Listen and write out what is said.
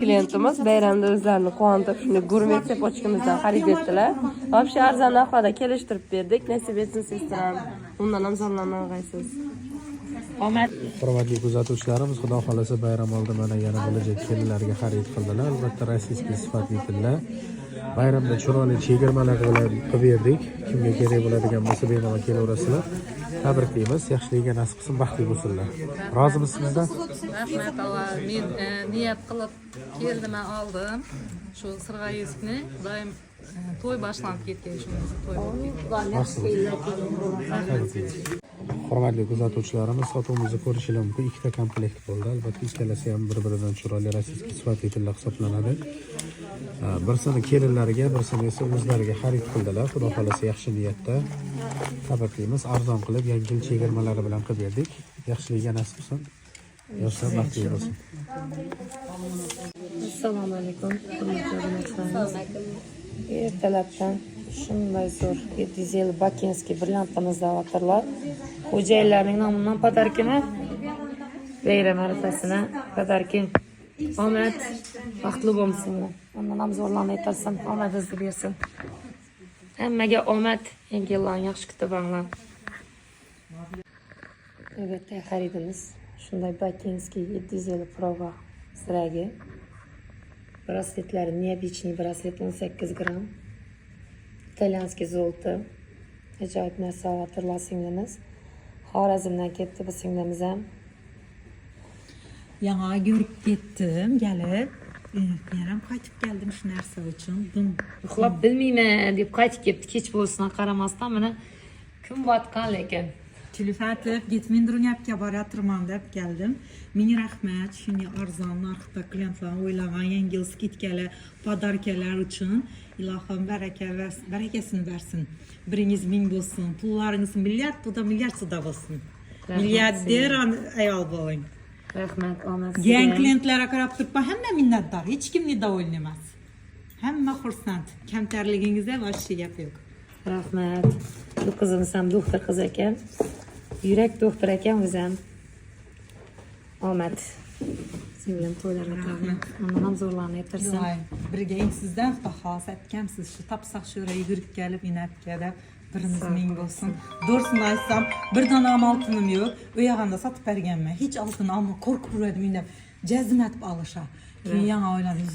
Klientimiz bayramda o'zlarini quvontirib, shunday gurmet sepochkamizdan xarid etdilar. Вообще arzon narxlarda kelishtirib berdik. Nasib etsin sizlar ham undan ham zorlanmaysiz. Omad. Hurmatli kuzatuvchilarimiz, xudo xolasa bayram oldi mana yana bo'lajak kelinlarga xarid qildilar. Albatta rossiyskiy sifatli tillar. Bayramda chiroyli chegirmalar qilib berdik. Kimga kerak bo'ladigan bo'lsa bemalol kelaverasizlar. Tabriklaymiz. Yaxshiligiga nasib qilsin, baxtli bo'lsinlar. Rozimisiz bizdan? Rahmat Alloh. Men niyat qilib keldim, oldim. Shu sirg'ayishni doim to'y boshlanib ketgan, shunisi to'y bo'lib ketgan. Hurmatli kuzatuvchilarimiz, sotuvimizni ko'rishingiz mumkin. Ikkita komplekt bo'ldi. Albatta ikkalasi ham bir-biridan chiroyli rossiyskiy sifatli tillar hisoblanadi. Birsini kelinlariga, birsini esa o'zlariga xarid qildilar. Xudo xolasa yaxshi niyatda tabriklaymiz. Arzon qilib yangi yil chegirmalari bilan qilib berdik. Yaxshiligiga nasib qilsin. Yoshlar baxtli bo'lsin. Assalomu alaykum. Ertalabdan shunday zo'r 700 yil Bakinskiy brilliantimizda avatarlar. Xo'jayinlarning nomidan podarkini bayram arafasini podarkin. Omad, baxtli bo'lsinlar. Undan ham zo'rlanib aytasan, omadingizni bersin. Hammaga omad, yangi yillarni yaxshi kutib olinglar. Albatta xaridimiz shunday Bakinskiy 700 yil prova siragi. Brasletlari neobichniy braslet 18 gram. İtalyanskiy zolti. Ajoyib narsa avatarlar singlimiz. Xorazmdan ketdi bu singlimiz ham. Yana görüp gittim, gelip. Yaram qaytib geldim şu narsa uchun. Uxlab bilmayman deb qaytib ketdi, kech bo'lsin qaramasdan mana kun botgan lekin. Tülüfatib, gitmin durunyapga boraturman deb geldim. Ming rahmat, shunday arzon narxda klientlar o'ylagan yangi yil skidkalar, podarkalar uchun ilohim barakasini bersin. Biringiz ming bo'lsin, pullaringiz milliard, bu da milliardda bo'lsin. Milliarder ayol bo'ling. Rahmat, omad. Yangi klientlarga qarab turib, hamma minnatdor, hech kimni davo'l emas. Hamma xursand, kamtarligingizda boshqa gap yo'q. Rahmat. Bu qizimiz ham doktor qiz ekan. Yurak doktor ekan o'zi ham. Omad. Singlim to'ylarga taqdim. Undan ham zo'rlanib aytirsin. Birga sizdan xohlas aytgansiz, shu tapsaq sho'ra yugurib kelib inatga deb birimiz ming bo'lsin. Doğrusunu aytsam, bir dona oltinim yo'q. U yog'anda sotib berganman. Hech oltin olma, qo'rqib yurdim, jazm etib olishar. Keyin yana o'yladim.